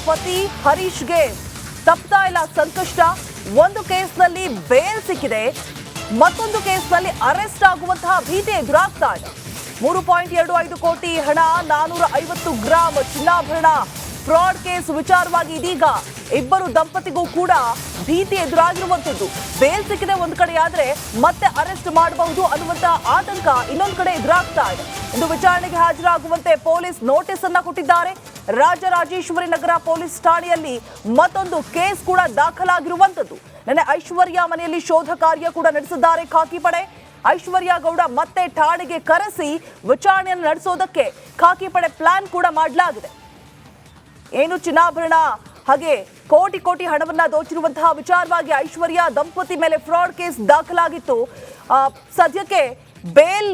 ಪತಿ ಹರೀಶ್ಗೆ ತಪ್ತಾ ಇಲ್ಲ ಸಂಕಷ್ಟ. ಒಂದು ಕೇಸ್ನಲ್ಲಿ ಬೇಲ್ ಸಿಕ್ಕಿದೆ, ಮತ್ತೊಂದು ಕೇಸ್ನಲ್ಲಿ ಅರೆಸ್ಟ್ ಆಗುವಂತಹ ಭೀತಿ ಎದುರಾಗ್ತಾ ಇದೆ. 3.25 ಕೋಟಿ ಹಣ, 450 ಗ್ರಾಂ ಚಿನ್ನಾಭರಣ ಫ್ರಾಡ್ ಕೇಸ್ ವಿಚಾರವಾಗಿ ಇದೀಗ ಇಬ್ಬರು ದಂಪತಿಗೂ ಕೂಡ ಭೀತಿ ಎದುರಾಗಿರುವಂತದ್ದು. ಬೇಲ್ ಸಿಕ್ಕಿದೆ ಒಂದ್ ಕಡೆ ಆದ್ರೆ ಮತ್ತೆ ಅರೆಸ್ಟ್ ಮಾಡಬಹುದು ಅನ್ನುವಂತ ಆತಂಕ ಇನ್ನೊಂದು ಕಡೆ ಎದುರಾಗ್ತಾ ಇದೆ. ಇಂದು ವಿಚಾರಣೆಗೆ ಹಾಜರಾಗುವಂತೆ ಪೊಲೀಸ್ ನೋಟಿಸ್ ಅನ್ನ ಕೊಟ್ಟಿದ್ದಾರೆ. ರಾಜರಾಜೇಶ್ವರಿ ನಗರ ಪೊಲೀಸ್ ಠಾಣೆಯಲ್ಲಿ ಮತ್ತೊಂದು ಕೇಸ್ ಕೂಡ ದಾಖಲಾಗಿರುವಂತದ್ದು. ನೆನ್ನೆ ಐಶ್ವರ್ಯ ಮನೆಯಲ್ಲಿ ಶೋಧ ಕಾರ್ಯ ಕೂಡ ನಡೆಸಿದ್ದಾರೆ ಖಾಕಿ ಪಡೆ. ಐಶ್ವರ್ಯ ಗೌಡ ಮತ್ತೆ ಠಾಣೆಗೆ ಕರೆಸಿ ವಿಚಾರಣೆಯನ್ನು ನಡೆಸೋದಕ್ಕೆ ಖಾಕಿ ಪಡೆ ಪ್ಲಾನ್ ಕೂಡ ಮಾಡಲಾಗಿದೆ. ಏನು ಚಿನ್ನಾಭರಣ ಹಾಗೆ ಕೋಟಿ ಕೋಟಿ ಹಣವನ್ನ ದೋಚಿರುವಂತಹ ವಿಚಾರವಾಗಿ ಐಶ್ವರ್ಯ ದಂಪತಿ ಮೇಲೆ ಫ್ರಾಡ್ ಕೇಸ್ ದಾಖಲಾಗಿತ್ತು. ಸದ್ಯಕ್ಕೆ ಬೇಲ್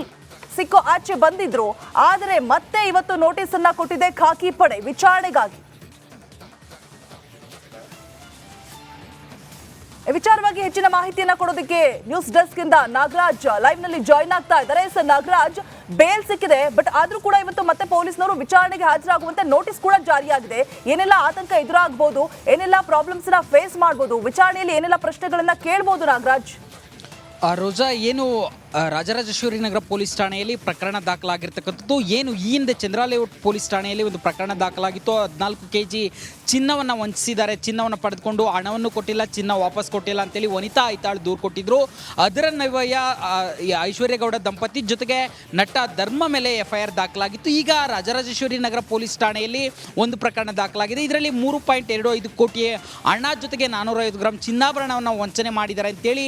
ಸಿಕ್ಕೋ ಆಚೆ ಬಂದಿದ್ರು, ಆದರೆ ಮತ್ತೆ ಇವತ್ತು ನೋಟಿಸ್ ಅನ್ನ ಕೊಟ್ಟಿದೆ ಖಾಕಿ ಪಡೆ ವಿಚಾರಣೆಗಾಗಿ. ವಿಚಾರವಾಗಿ ಹೆಚ್ಚಿನ ಮಾಹಿತಿಯನ್ನ ಕೊಡೋದಕ್ಕೆ ನ್ಯೂಸ್ ಡೆಸ್ಕ್ ಇಂದ ನಾಗರಾಜ್ ಲೈವ್ ನಲ್ಲಿ ಜಾಯಿನ್ ಆಗ್ತಾ ಇದ್ದಾರೆ. ಸರ್ ನಾಗರಾಜ್, ಬೇಲ್ ಸಿಕ್ಕಿದೆ, ಬಟ್ ಆದ್ರೂ ಕೂಡ ಇವತ್ತು ಮತ್ತೆ ಪೊಲೀಸ್ನವರು ವಿಚಾರಣೆಗೆ ಹಾಜರಾಗುವಂತೆ ನೋಟಿಸ್ ಕೂಡ ಜಾರಿಯಾಗಿದೆ. ಏನೆಲ್ಲ ಆತಂಕ ಎದುರಾಗಬಹುದು, ಏನೆಲ್ಲ ಪ್ರಾಬ್ಲಮ್ಸ್ ನ ಫೇಸ್ ಮಾಡಬಹುದು, ವಿಚಾರಣೆಯಲ್ಲಿ ಏನೆಲ್ಲ ಪ್ರಶ್ನೆಗಳನ್ನ ಕೇಳಬಹುದು ನಾಗರಾಜ್? ರೋಜಾ, ಏನು ರಾಜರಾಜೇಶ್ವರಿ ನಗರ ಪೊಲೀಸ್ ಠಾಣೆಯಲ್ಲಿ ಪ್ರಕರಣ ದಾಖಲಾಗಿರ್ತಕ್ಕಂಥದ್ದು, ಏನು ಈ ಹಿಂದೆ ಚಂದ್ರಾಲೇಔಟ್ ಪೊಲೀಸ್ ಠಾಣೆಯಲ್ಲಿ ಒಂದು ಪ್ರಕರಣ ದಾಖಲಾಗಿತ್ತು. 14 kg ಚಿನ್ನವನ್ನು ವಂಚಿಸಿದ್ದಾರೆ, ಚಿನ್ನವನ್ನು ಪಡೆದುಕೊಂಡು ಹಣವನ್ನು ಕೊಟ್ಟಿಲ್ಲ, ಚಿನ್ನ ವಾಪಸ್ ಕೊಟ್ಟಿಲ್ಲ ಅಂತೇಳಿ ವನಿತಾ ಐತಾಳ್ ದೂರು ಕೊಟ್ಟಿದ್ರು. ಅದರ ನವಯ ಐಶ್ವರ್ಯ ಗೌಡ ದಂಪತಿ ಜೊತೆಗೆ ನಟ ಧರ್ಮ ಮೇಲೆ FIR ದಾಖಲಾಗಿತ್ತು. ಈಗ ರಾಜರಾಜೇಶ್ವರಿ ನಗರ ಪೊಲೀಸ್ ಠಾಣೆಯಲ್ಲಿ ಒಂದು ಪ್ರಕರಣ ದಾಖಲಾಗಿದೆ. ಇದರಲ್ಲಿ 3.25 ಕೋಟಿ ಹಣ ಜೊತೆಗೆ 450 ಗ್ರಾಂ ಚಿನ್ನಾಭರಣವನ್ನು ವಂಚನೆ ಮಾಡಿದ್ದಾರೆ ಅಂತೇಳಿ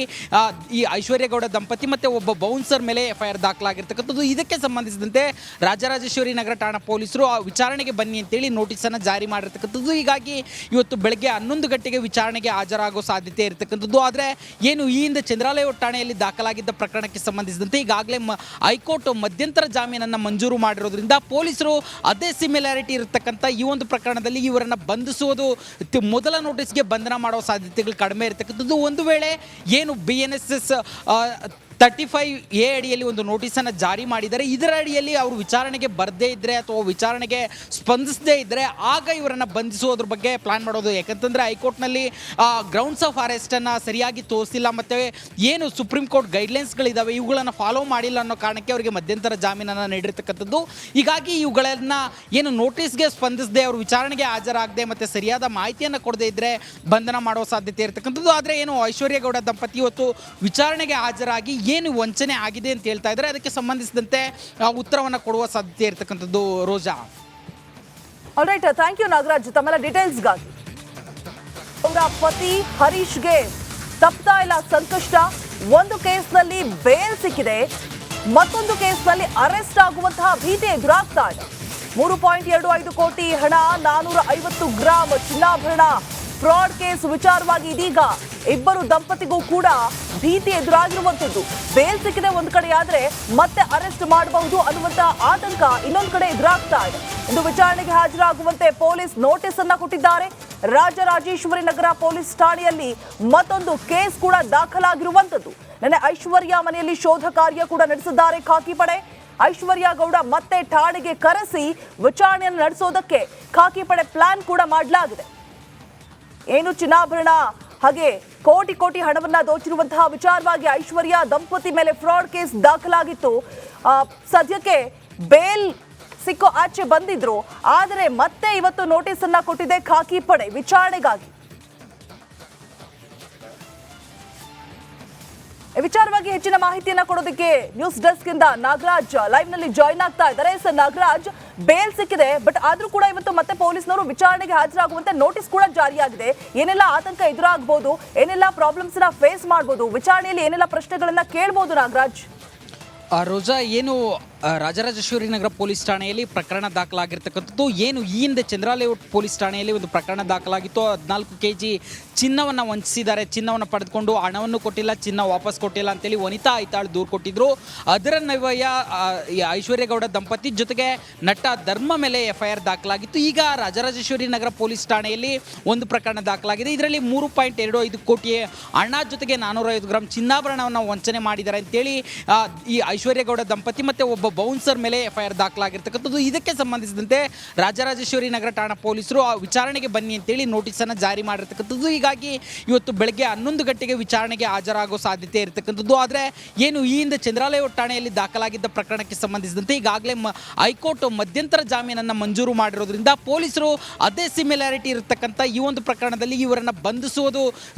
ಈ ಐಶ್ವರ್ಯ ಗೌಡ ದಂಪತಿ ಮತ್ತು ಒಬ್ಬ ಬೌನ್ಸರ್ ಮೇಲೆ FIR ದಾಖಲಾಗಿರ್ತಕ್ಕಂಥದ್ದು. ಇದಕ್ಕೆ ಸಂಬಂಧಿಸಿದಂತೆ ರಾಜರಾಜೇಶ್ವರಿ ನಗರ ಠಾಣಾ ಪೊಲೀಸರು ವಿಚಾರಣೆಗೆ ಬನ್ನಿ ಅಂತೇಳಿ ನೋಟಿಸನ್ನು ಜಾರಿ ಮಾಡಿರ್ತಕ್ಕಂಥದ್ದು. ಹೀಗಾಗಿ ಇವತ್ತು ಬೆಳಗ್ಗೆ 11 ಗಂಟೆಗೆ ವಿಚಾರಣೆಗೆ ಹಾಜರಾಗೋ ಸಾಧ್ಯತೆ ಇರತಕ್ಕಂಥದ್ದು. ಆದರೆ ಏನು ಈ ಹಿಂದೆ ಚಂದ್ರಾಲೇಔಟ್ ಠಾಣೆಯಲ್ಲಿ ದಾಖಲಾಗಿದ್ದ ಪ್ರಕರಣಕ್ಕೆ ಸಂಬಂಧಿಸಿದಂತೆ ಈಗಾಗಲೇ ಹೈಕೋರ್ಟ್ ಮಧ್ಯಂತರ ಜಾಮೀನನ್ನು ಮಂಜೂರು ಮಾಡಿರೋದ್ರಿಂದ ಪೊಲೀಸರು ಅದೇ ಸಿಮಿಲಾರಿಟಿ ಇರತಕ್ಕಂಥ ಈ ಒಂದು ಪ್ರಕರಣದಲ್ಲಿ ಇವರನ್ನು ಬಂಧಿಸುವುದು ಮೊದಲ ನೋಟಿಸ್ಗೆ ಬಂಧನ ಮಾಡೋ ಸಾಧ್ಯತೆಗಳು ಕಡಿಮೆ ಇರತಕ್ಕಂಥದ್ದು. ಒಂದು ವೇಳೆ ಏನು BNSS 35A ಅಡಿಯಲ್ಲಿ ಒಂದು ನೋಟಿಸನ್ನು ಜಾರಿ ಮಾಡಿದ್ದಾರೆ. ಇದರ ಅಡಿಯಲ್ಲಿ ಅವರು ವಿಚಾರಣೆಗೆ ಬರದೇ ಇದ್ದರೆ ಅಥವಾ ವಿಚಾರಣೆಗೆ ಸ್ಪಂದಿಸದೇ ಇದ್ದರೆ ಆಗ ಇವರನ್ನು ಬಂಧಿಸೋದ್ರ ಬಗ್ಗೆ ಪ್ಲಾನ್ ಮಾಡೋದು. ಯಾಕಂತಂದರೆ ಹೈಕೋರ್ಟ್ನಲ್ಲಿ ಗ್ರೌಂಡ್ಸ್ ಆಫ್ ಅರೆಸ್ಟನ್ನು ಸರಿಯಾಗಿ ತೋರಿಸಿಲ್ಲ ಮತ್ತು ಏನು ಸುಪ್ರೀಂ ಕೋರ್ಟ್ ಗೈಡ್ಲೈನ್ಸ್ಗಳಿದ್ದಾವೆ ಇವುಗಳನ್ನು ಫಾಲೋ ಮಾಡಿಲ್ಲ ಅನ್ನೋ ಕಾರಣಕ್ಕೆ ಅವರಿಗೆ ಮಧ್ಯಂತರ ಜಾಮೀನನ್ನು ನೀಡಿರ್ತಕ್ಕಂಥದ್ದು. ಹೀಗಾಗಿ ಇವುಗಳನ್ನು ಏನು ನೋಟಿಸ್ಗೆ ಸ್ಪಂದಿಸದೆ ಅವರು ವಿಚಾರಣೆಗೆ ಹಾಜರಾಗದೆ ಮತ್ತು ಸರಿಯಾದ ಮಾಹಿತಿಯನ್ನು ಕೊಡದೇ ಇದ್ದರೆ ಬಂಧನ ಮಾಡೋ ಸಾಧ್ಯತೆ ಇರತಕ್ಕಂಥದ್ದು. ಆದರೆ ಏನು ಐಶ್ವರ್ಯ ಗೌಡ ದಂಪತಿ ಇವತ್ತು ವಿಚಾರಣೆಗೆ ಹಾಜರಾಗಿ ಏನು ವಂಚನೆ ಆಗಿದೆ ಅಂತ ಹೇಳ್ತಾ ಇದ್ದಾರೆ, ಅದಕ್ಕೆ ಸಂಬಂಧಿಸಿದಂತೆ ಉತ್ತರವನ್ನು ಕೊಡುವ ಸಾಧ್ಯತೆ ಇರತಕ್ಕಂಥದ್ದು. ರೋಜಾ, ಆಲ್ರೈಟ್, ಥ್ಯಾಂಕ್ ಯು ನಾಗರಾಜ್ ತಮ್ಮೆಲ್ಲ ಡೀಟೇಲ್ಸ್ಗಾಗಿ. ಅವರ ಪತಿ ಹರೀಶ್ಗೆ ತಪ್ತಾ ಇಲ್ಲ ಸಂಕಷ್ಟ. ಒಂದು ಕೇಸ್ನಲ್ಲಿ ಬೇಲ್ ಸಿಕ್ಕಿದೆ, ಮತ್ತೊಂದು ಕೇಸ್ನಲ್ಲಿ ಅರೆಸ್ಟ್ ಆಗುವಂತಹ ಭೀತಿ ಎದುರಾಗ್ತಾ ಇದೆ. 3.25 ಕೋಟಿ ಹಣ, 450 ಗ್ರಾಂ ಚಿನ್ನಾಭರಣ ಫ್ರಾಡ್ ಕೇಸ್ ವಿಚಾರವಾಗಿ ಇದೀಗ ಇಬ್ಬರು ದಂಪತಿಗೂ ಕೂಡ ಭೀತಿ ಎದುರಾಗಿರುವಂತದ್ದು. ಬೇಲ್ ಸಿಕ್ಕಿದೆ ಒಂದ್ ಕಡೆ ಆದ್ರೆ ಮತ್ತೆ ಅರೆಸ್ಟ್ ಮಾಡಬಹುದು ಅನ್ನುವಂತ ಆತಂಕ ಇನ್ನೊಂದು ಕಡೆ ಎದುರಾಗ್ತಾ ಇದೆ. ಇಂದು ವಿಚಾರಣೆಗೆ ಹಾಜರಾಗುವಂತೆ ಪೊಲೀಸ್ ನೋಟಿಸ್ ಅನ್ನ ಕೊಟ್ಟಿದ್ದಾರೆ. ರಾಜರಾಜೇಶ್ವರಿ ನಗರ ಪೊಲೀಸ್ ಠಾಣೆಯಲ್ಲಿ ಮತ್ತೊಂದು ಕೇಸ್ ಕೂಡ ದಾಖಲಾಗಿರುವಂತದ್ದು. ನೆನ್ನೆ ಐಶ್ವರ್ಯ ಮನೆಯಲ್ಲಿ ಶೋಧ ಕಾರ್ಯ ಕೂಡ ನಡೆಸಿದ್ದಾರೆ ಖಾಕಿ ಪಡೆ. ಐಶ್ವರ್ಯ ಗೌಡ ಮತ್ತೆ ಠಾಣೆಗೆ ಕರೆಸಿ ವಿಚಾರಣೆಯನ್ನು ನಡೆಸೋದಕ್ಕೆ ಖಾಕಿ ಪಡೆ ಪ್ಲಾನ್ ಕೂಡ ಮಾಡಲಾಗಿದೆ. ಏನು ಚಿನ್ನಾಭರಣ ಹಾಗೆ ಕೋಟಿ ಕೋಟಿ ಹಣವನ್ನ ದೋಚಿರುವಂತಹ ವಿಚಾರವಾಗಿ ಐಶ್ವರ್ಯ ದಂಪತಿ ಮೇಲೆ ಫ್ರಾಡ್ ಕೇಸ್ ದಾಖಲಾಗಿತ್ತು. ಸದ್ಯಕ್ಕೆ ಬೇಲ್ ಸಿಕ್ಕೋ ಆಚೆ ಬಂದಿದ್ರು, ಆದರೆ ಮತ್ತೆ ಇವತ್ತು ನೋಟಿಸ್ ಅನ್ನ ಕೊಟ್ಟಿದೆ ಖಾಕಿ ಪಡೆ ವಿಚಾರಣೆಗಾಗಿ. ವಿಚಾರವಾಗಿ ಹೆಚ್ಚಿನ ಮಾಹಿತಿಯನ್ನ ಕೊಡೋದಕ್ಕೆ ನ್ಯೂಸ್ ಡೆಸ್ಕ್ ಇಂದ ನಾಗರಾಜ್ ಲೈವ್ ನಲ್ಲಿ ಜಾಯಿನ್ ಆಗ್ತಾ ಇದ್ದಾರೆ. ಸರ್ ನಾಗರಾಜ್, ಬೇಲ್ ಸಿಕ್ಕಿದೆ, ಬಟ್ ಆದ್ರೂ ಕೂಡ ಇವತ್ತು ಮತ್ತೆ ಪೊಲೀಸ್ನವರು ವಿಚಾರಣೆಗೆ ಹಾಜರಾಗುವಂತೆ ನೋಟಿಸ್ ಕೂಡ ಜಾರಿಯಾಗಿದೆ. ಏನೆಲ್ಲ ಆತಂಕ ಎದುರಾಗಬಹುದು, ಏನೆಲ್ಲ ಪ್ರಾಬ್ಲಮ್ಸ್ ನ ಫೇಸ್ ಮಾಡಬಹುದು, ವಿಚಾರಣೆಯಲ್ಲಿ ಏನೆಲ್ಲ ಪ್ರಶ್ನೆಗಳನ್ನ ಕೇಳಬಹುದು ನಾಗರಾಜ್? ರೋಜಾ, ಏನು ರಾಜರಾಜೇಶ್ವರಿ ನಗರ ಪೊಲೀಸ್ ಠಾಣೆಯಲ್ಲಿ ಪ್ರಕರಣ ದಾಖಲಾಗಿರ್ತಕ್ಕಂಥದ್ದು, ಏನು ಈ ಹಿಂದೆ ಚಂದ್ರಾಲೇಔಟ್ ಪೊಲೀಸ್ ಠಾಣೆಯಲ್ಲಿ ಒಂದು ಪ್ರಕರಣ ದಾಖಲಾಗಿತ್ತು. 14 kg ಚಿನ್ನವನ್ನು ವಂಚಿಸಿದ್ದಾರೆ, ಚಿನ್ನವನ್ನು ಪಡೆದುಕೊಂಡು ಹಣವನ್ನು ಕೊಟ್ಟಿಲ್ಲ, ಚಿನ್ನ ವಾಪಸ್ ಕೊಟ್ಟಿಲ್ಲ ಅಂತೇಳಿ ವನಿತಾ ಐತಾಳ್ ದೂರು ಕೊಟ್ಟಿದ್ರು. ಅದರ ನವಯ ಐಶ್ವರ್ಯ ಗೌಡ ದಂಪತಿ ಜೊತೆಗೆ ನಟ ಧರ್ಮ ಮೇಲೆ FIR ದಾಖಲಾಗಿತ್ತು. ಈಗ ರಾಜರಾಜೇಶ್ವರಿ ನಗರ ಪೊಲೀಸ್ ಠಾಣೆಯಲ್ಲಿ ಒಂದು ಪ್ರಕರಣ ದಾಖಲಾಗಿದೆ. ಇದರಲ್ಲಿ 3.25 ಕೋಟಿ ಹಣ ಜೊತೆಗೆ 450 ಗ್ರಾಂ ಚಿನ್ನಾಭರಣವನ್ನು ವಂಚನೆ ಮಾಡಿದ್ದಾರೆ ಅಂತೇಳಿ ಈ ಐಶ್ವರ್ಯ ಗೌಡ ದಂಪತಿ ಮತ್ತು ಒಬ್ಬ ಒಬ್ಬ ಬೌನ್ಸರ್ ಮೇಲೆ FIR ದಾಖಲಾಗಿರ್ತಕ್ಕಂಥದ್ದು. ಇದಕ್ಕೆ ಸಂಬಂಧಿಸಿದಂತೆ ರಾಜರಾಜೇಶ್ವರಿ ನಗರ ಠಾಣಾ ಪೊಲೀಸರು ಆ ವಿಚಾರಣೆಗೆ ಬನ್ನಿ ಅಂತೇಳಿ ನೋಟಿಸನ್ನು ಜಾರಿ ಮಾಡಿರ್ತಕ್ಕಂಥದ್ದು. ಹೀಗಾಗಿ ಇವತ್ತು ಬೆಳಗ್ಗೆ 11 ಗಂಟೆಗೆ ವಿಚಾರಣೆಗೆ ಹಾಜರಾಗೋ ಸಾಧ್ಯತೆ ಇರತಕ್ಕಂಥದ್ದು. ಆದರೆ ಏನು ಈ ಹಿಂದೆ ಚಂದ್ರಾಲಯ ಠಾಣೆಯಲ್ಲಿ ದಾಖಲಾಗಿದ್ದ ಪ್ರಕರಣಕ್ಕೆ ಸಂಬಂಧಿಸಿದಂತೆ ಈಗಾಗಲೇ ಹೈಕೋರ್ಟ್ ಮಧ್ಯಂತರ ಜಾಮೀನನ್ನು ಮಂಜೂರು ಮಾಡಿರೋದ್ರಿಂದ ಪೊಲೀಸರು ಅದೇ ಸಿಮಿಲಾರಿಟಿ ಇರತಕ್ಕಂಥ ಈ ಒಂದು ಪ್ರಕರಣದಲ್ಲಿ ಇವರನ್ನು ಬಂಧಿಸುವುದು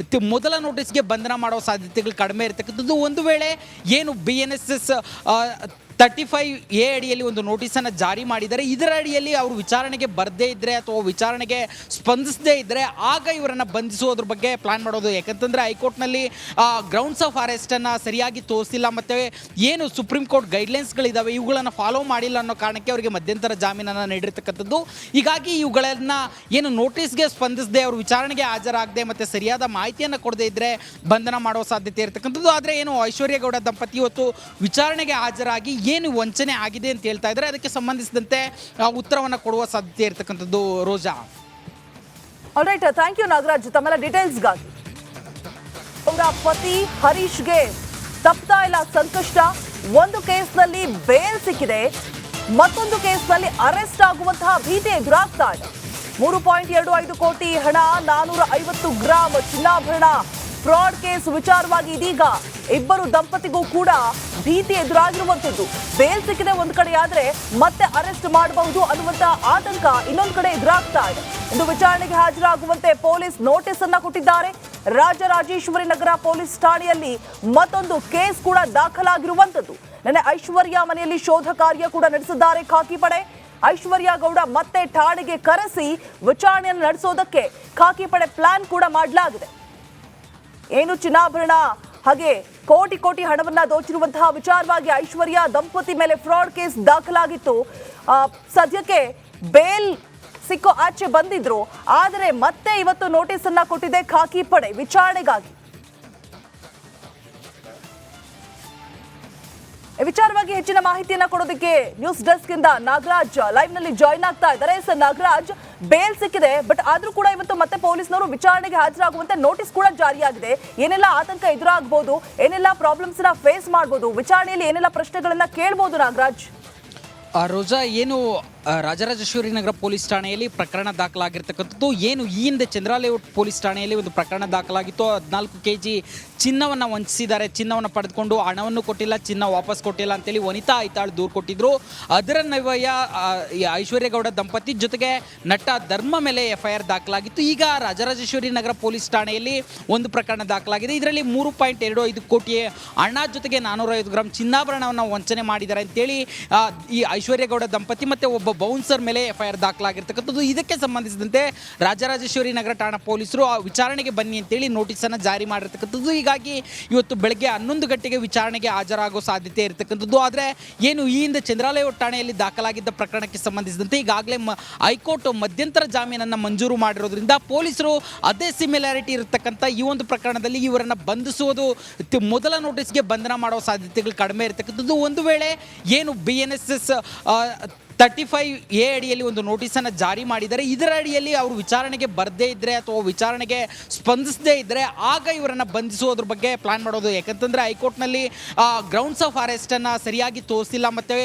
ಮೊದಲ ನೋಟಿಸ್ಗೆ ಬಂಧನ ಮಾಡೋ ಸಾಧ್ಯತೆಗಳು ಕಡಿಮೆ ಇರತಕ್ಕಂಥದ್ದು. ಒಂದು ವೇಳೆ ಏನು BNSS 35A ಅಡಿಯಲ್ಲಿ ಒಂದು ನೋಟಿಸನ್ನು ಜಾರಿ ಮಾಡಿದ್ದಾರೆ, ಇದರ ಅಡಿಯಲ್ಲಿ ಅವರು ವಿಚಾರಣೆಗೆ ಬರದೇ ಇದ್ದರೆ ಅಥವಾ ವಿಚಾರಣೆಗೆ ಸ್ಪಂದಿಸದೇ ಇದ್ದರೆ ಆಗ ಇವರನ್ನು ಬಂಧಿಸೋದ್ರ ಬಗ್ಗೆ ಪ್ಲಾನ್ ಮಾಡೋದು. ಯಾಕಂತಂದರೆ ಹೈಕೋರ್ಟ್ನಲ್ಲಿ ಗ್ರೌಂಡ್ಸ್ ಆಫ್ ಅರೆಸ್ಟನ್ನು ಸರಿಯಾಗಿ ತೋರಿಸಿಲ್ಲ ಮತ್ತು ಏನು ಸುಪ್ರೀಂ ಕೋರ್ಟ್ ಗೈಡ್ಲೈನ್ಸ್ಗಳಿದ್ದಾವೆ ಇವುಗಳನ್ನು ಫಾಲೋ ಮಾಡಿಲ್ಲ ಅನ್ನೋ ಕಾರಣಕ್ಕೆ ಅವರಿಗೆ ಮಧ್ಯಂತರ ಜಾಮೀನನ್ನು ನೀಡಿರ್ತಕ್ಕಂಥದ್ದು. ಹೀಗಾಗಿ ಇವುಗಳನ್ನು ಏನು ನೋಟಿಸ್ಗೆ ಸ್ಪಂದಿಸದೆ ಅವರು ವಿಚಾರಣೆಗೆ ಹಾಜರಾಗದೆ ಮತ್ತು ಸರಿಯಾದ ಮಾಹಿತಿಯನ್ನು ಕೊಡದೇ ಇದ್ದರೆ ಬಂಧನ ಮಾಡೋ ಸಾಧ್ಯತೆ ಇರತಕ್ಕಂಥದ್ದು. ಆದರೆ ಏನು ಐಶ್ವರ್ಯ ಗೌಡ ದಂಪತಿ ಇವತ್ತು ವಿಚಾರಣೆಗೆ ಹಾಜರಾಗಿ ಏನು ವಂಚನೆ ಆಗಿದೆ ಅಂತ ಹೇಳ್ತಾ ಇದ್ದಾರೆ, ಅದಕ್ಕೆ ಸಂಬಂಧಿಸಿದಂತೆ ಉತ್ತರವನ್ನು ಕೊಡುವ ಸಾಧ್ಯತೆ ಇರತಕ್ಕಂಥದ್ದು. ರೋಜಾ, ಆಲ್ರೈಟ್, ಥ್ಯಾಂಕ್ ಯು ನಾಗರಾಜ್ ತಮ್ಮೆಲ್ಲ ಡೀಟೇಲ್ಸ್ಗಾಗಿ. ಅವರ ಪತಿ ಹರೀಶ್ಗೆ ತಪ್ತಾ ಇಲ್ಲ ಸಂಕಷ್ಟ. ಒಂದು ಕೇಸ್ನಲ್ಲಿ ಬೇಲ್ ಸಿಕ್ಕಿದೆ, ಮತ್ತೊಂದು ಕೇಸ್ನಲ್ಲಿ ಅರೆಸ್ಟ್ ಆಗುವಂತಹ ಭೀತಿ ಎದುರಾಗ್ತಾ ಇದೆ. 3.25 ಕೋಟಿ ಹಣ, 450 ಗ್ರಾಂ ಚಿನ್ನಾಭರಣ ಫ್ರಾಡ್ ಕೇಸ್ ವಿಚಾರವಾಗಿ ಇದೀಗ ಇಬ್ಬರು ದಂಪತಿಗೂ ಕೂಡ ಭೀತಿ ಎದುರಾಗಿರುವಂತದ್ದು. ಬೇಲ್ ಸಿಕ್ಕಿದೆ ಒಂದ್ ಕಡೆ ಆದ್ರೆ ಮತ್ತೆ ಅರೆಸ್ಟ್ ಮಾಡಬಹುದು ಅನ್ನುವಂತ ಆತಂಕ ಇನ್ನೊಂದು ಕಡೆ ಎದುರಾಗ್ತಾ ಇದೆ. ಇಂದು ವಿಚಾರಣೆಗೆ ಹಾಜರಾಗುವಂತೆ ಪೊಲೀಸ್ ನೋಟಿಸ್ ಅನ್ನ ಕೊಟ್ಟಿದ್ದಾರೆ. ರಾಜರಾಜೇಶ್ವರಿ ನಗರ ಪೊಲೀಸ್ ಠಾಣೆಯಲ್ಲಿ ಮತ್ತೊಂದು ಕೇಸ್ ಕೂಡ ದಾಖಲಾಗಿರುವಂತದ್ದು. ನೆನ್ನೆ ಐಶ್ವರ್ಯ ಮನೆಯಲ್ಲಿ ಶೋಧ ಕಾರ್ಯ ಕೂಡ ನಡೆಸಿದ್ದಾರೆ ಖಾಕಿ ಪಡೆ. ಐಶ್ವರ್ಯ ಗೌಡ ಮತ್ತೆ ಠಾಣೆಗೆ ಕರೆಸಿ ವಿಚಾರಣೆಯನ್ನು ನಡೆಸೋದಕ್ಕೆ ಖಾಕಿ ಪಡೆ ಪ್ಲಾನ್ ಕೂಡ ಮಾಡಲಾಗಿದೆ. ಏನು ಚಿನ್ನಾಭರಣ ಹಾಗೆ ಕೋಟಿ ಕೋಟಿ ಹಣವನ್ನ ದೋಚಿರುವಂತಹ ವಿಚಾರವಾಗಿ ಐಶ್ವರ್ಯ ದಂಪತಿ ಮೇಲೆ ಫ್ರಾಡ್ ಕೇಸ್ ದಾಖಲಾಗಿತ್ತು. ಸದ್ಯಕ್ಕೆ ಬೇಲ್ ಸಿಕ್ಕೋ ಆಚೆ ಬಂದಿದ್ರು, ಆದರೆ ಮತ್ತೆ ಇವತ್ತು ನೋಟಿಸ್ ಅನ್ನ ಕೊಟ್ಟಿದೆ ಖಾಕಿ ಪಡೆ ವಿಚಾರಣೆಗಾಗಿ. ಈ ವಿಚಾರವಾಗಿ ಹೆಚ್ಚಿನ ಮಾಹಿತಿಯನ್ನ ಕೊಡೋದಕ್ಕೆ ನ್ಯೂಸ್ ಡೆಸ್ಕ್ ಇಂದ ನಾಗರಾಜ್ ಲೈವ್ ನಲ್ಲಿ ಜಾಯಿನ್ ಆಗ್ತಾ ಇದ್ದಾರೆ. ಸರ್ ನಾಗರಾಜ್, ಬೇಲ್ ಸಿಕ್ಕಿದೆ, ಬಟ್ ಆದ್ರೂ ಕೂಡ ಇವತ್ತು ಮತ್ತೆ ಪೊಲೀಸ್ನವರು ವಿಚಾರಣೆಗೆ ಹಾಜರಾಗುವಂತೆ ನೋಟಿಸ್ ಕೂಡ ಜಾರಿಯಾಗಿದೆ. ಏನೆಲ್ಲ ಆತಂಕ ಎದುರಾಗಬಹುದು, ಏನೆಲ್ಲ ಪ್ರಾಬ್ಲಮ್ಸ್ ನ ಫೇಸ್ ಮಾಡಬಹುದು, ವಿಚಾರಣೆಯಲ್ಲಿ ಏನೆಲ್ಲ ಪ್ರಶ್ನೆಗಳನ್ನ ಕೇಳಬಹುದು ನಾಗರಾಜ್? ರೋಜಾ, ಏನು ರಾಜರಾಜೇಶ್ವರಿ ನಗರ ಪೊಲೀಸ್ ಠಾಣೆಯಲ್ಲಿ ಪ್ರಕರಣ ದಾಖಲಾಗಿರ್ತಕ್ಕಂಥದ್ದು. ಏನು ಈ ಹಿಂದೆ ಚಂದ್ರಾಲಯ ಪೊಲೀಸ್ ಠಾಣೆಯಲ್ಲಿ ಒಂದು ಪ್ರಕರಣ ದಾಖಲಾಗಿತ್ತು. 14 kg ಚಿನ್ನವನ್ನು ವಂಚಿಸಿದ್ದಾರೆ, ಚಿನ್ನವನ್ನು ಪಡೆದುಕೊಂಡು ಹಣವನ್ನು ಕೊಟ್ಟಿಲ್ಲ, ಚಿನ್ನ ವಾಪಸ್ ಕೊಟ್ಟಿಲ್ಲ ಅಂತೇಳಿ ವನಿತಾ ಐತಾಳ್ ದೂರು ಕೊಟ್ಟಿದ್ರು. ಅದರ ನವಯ ಐಶ್ವರ್ಯ ಗೌಡ ದಂಪತಿ ಜೊತೆಗೆ ನಟ ಧರ್ಮ ಮೇಲೆ FIR ದಾಖಲಾಗಿತ್ತು. ಈಗ ರಾಜರಾಜೇಶ್ವರಿ ನಗರ ಪೊಲೀಸ್ ಠಾಣೆಯಲ್ಲಿ ಒಂದು ಪ್ರಕರಣ ದಾಖಲಾಗಿದೆ. ಇದರಲ್ಲಿ 3.25 ಕೋಟಿ ಹಣ ಜೊತೆಗೆ 450 ಗ್ರಾಂ ಚಿನ್ನಾಭರಣವನ್ನು ವಂಚನೆ ಮಾಡಿದ್ದಾರೆ ಅಂತೇಳಿ ಈ ಐಶ್ವರ್ಯ ಗೌಡ ದಂಪತಿ ಮತ್ತು ಒಬ್ಬ ಬೌನ್ಸರ್ ಮೇಲೆ FIR ದಾಖಲಾಗಿರ್ತಕ್ಕಂಥದ್ದು. ಇದಕ್ಕೆ ಸಂಬಂಧಿಸಿದಂತೆ ರಾಜರಾಜೇಶ್ವರಿ ನಗರ ಠಾಣಾ ಪೊಲೀಸರು ಆ ವಿಚಾರಣೆಗೆ ಬನ್ನಿ ಅಂತೇಳಿ ನೋಟಿಸನ್ನು ಜಾರಿ ಮಾಡಿರ್ತಕ್ಕಂಥದ್ದು. ಹೀಗಾಗಿ ಇವತ್ತು ಬೆಳಗ್ಗೆ 11 ಗಂಟೆಗೆ ವಿಚಾರಣೆಗೆ ಹಾಜರಾಗೋ ಸಾಧ್ಯತೆ ಇರತಕ್ಕಂಥದ್ದು. ಆದರೆ ಏನು ಈ ಹಿಂದೆ ಚಂದ್ರಾಲಯ ಠಾಣೆಯಲ್ಲಿ ದಾಖಲಾಗಿದ್ದ ಪ್ರಕರಣಕ್ಕೆ ಸಂಬಂಧಿಸಿದಂತೆ ಈಗಾಗಲೇ ಹೈಕೋರ್ಟ್ ಮಧ್ಯಂತರ ಜಾಮೀನನ್ನು ಮಂಜೂರು ಮಾಡಿರೋದ್ರಿಂದ ಪೊಲೀಸರು ಅದೇ ಸಿಮಿಲಾರಿಟಿ ಇರತಕ್ಕಂಥ ಈ ಒಂದು ಪ್ರಕರಣದಲ್ಲಿ ಇವರನ್ನು ಬಂಧಿಸುವುದು ಮೊದಲ ನೋಟಿಸ್ಗೆ ಬಂಧನ ಮಾಡೋ ಸಾಧ್ಯತೆಗಳು ಕಡಿಮೆ ಇರತಕ್ಕಂಥದ್ದು. ಒಂದು ವೇಳೆ ಏನು BNSS 35A ಅಡಿಯಲ್ಲಿ ಒಂದು ನೋಟಿಸನ್ನು ಜಾರಿ ಮಾಡಿದ್ದಾರೆ, ಇದರ ಅಡಿಯಲ್ಲಿ ಅವರು ವಿಚಾರಣೆಗೆ ಬರದೇ ಇದ್ದರೆ ಅಥವಾ ವಿಚಾರಣೆಗೆ ಸ್ಪಂದಿಸದೇ ಇದ್ದರೆ ಆಗ ಇವರನ್ನು ಬಂಧಿಸೋದ್ರ ಬಗ್ಗೆ ಪ್ಲಾನ್ ಮಾಡೋದು. ಯಾಕಂತಂದರೆ ಹೈಕೋರ್ಟ್ನಲ್ಲಿ ಗ್ರೌಂಡ್ಸ್ ಆಫ್ ಅರೆಸ್ಟನ್ನು ಸರಿಯಾಗಿ ತೋರಿಸಿಲ್ಲ ಮತ್ತು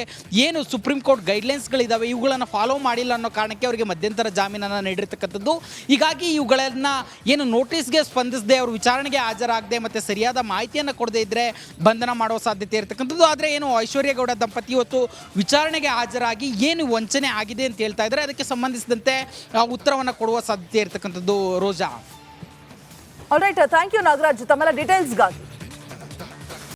ಏನು ಸುಪ್ರೀಂ ಕೋರ್ಟ್ ಗೈಡ್ಲೈನ್ಸ್ಗಳಿದ್ದಾವೆ ಇವುಗಳನ್ನು ಫಾಲೋ ಮಾಡಿಲ್ಲ ಅನ್ನೋ ಕಾರಣಕ್ಕೆ ಅವರಿಗೆ ಮಧ್ಯಂತರ ಜಾಮೀನನ್ನು ನೀಡಿರ್ತಕ್ಕಂಥದ್ದು. ಹೀಗಾಗಿ ಇವುಗಳನ್ನು ಏನು ನೋಟಿಸ್ಗೆ ಸ್ಪಂದಿಸದೆ ಅವರು ವಿಚಾರಣೆಗೆ ಹಾಜರಾಗದೆ ಮತ್ತು ಸರಿಯಾದ ಮಾಹಿತಿಯನ್ನು ಕೊಡದೇ ಇದ್ದರೆ ಬಂಧನ ಮಾಡೋ ಸಾಧ್ಯತೆ ಇರತಕ್ಕಂಥದ್ದು. ಆದರೆ ಏನು ಐಶ್ವರ್ಯ ಗೌಡ ದಂಪತಿ ಇವತ್ತು ವಿಚಾರಣೆಗೆ ಹಾಜರಾಗಿ ಏನು ವಂಚನೆ ಆಗಿದೆ ಅಂತ ಹೇಳ್ತಾ ಇದ್ದಾರೆ, ಅದಕ್ಕೆ ಸಂಬಂಧಿಸಿದಂತೆ ಉತ್ತರವನ್ನು ಕೊಡುವ ಸಾಧ್ಯತೆ ಇರತಕ್ಕಂಥದ್ದು. ರೋಜಾ, ಆಲ್ರೈಟ್, ಥ್ಯಾಂಕ್ ಯು ನಾಗರಾಜ್ ತಮ್ಮೆಲ್ಲ ಡೀಟೇಲ್ಸ್ಗಾಗಿ.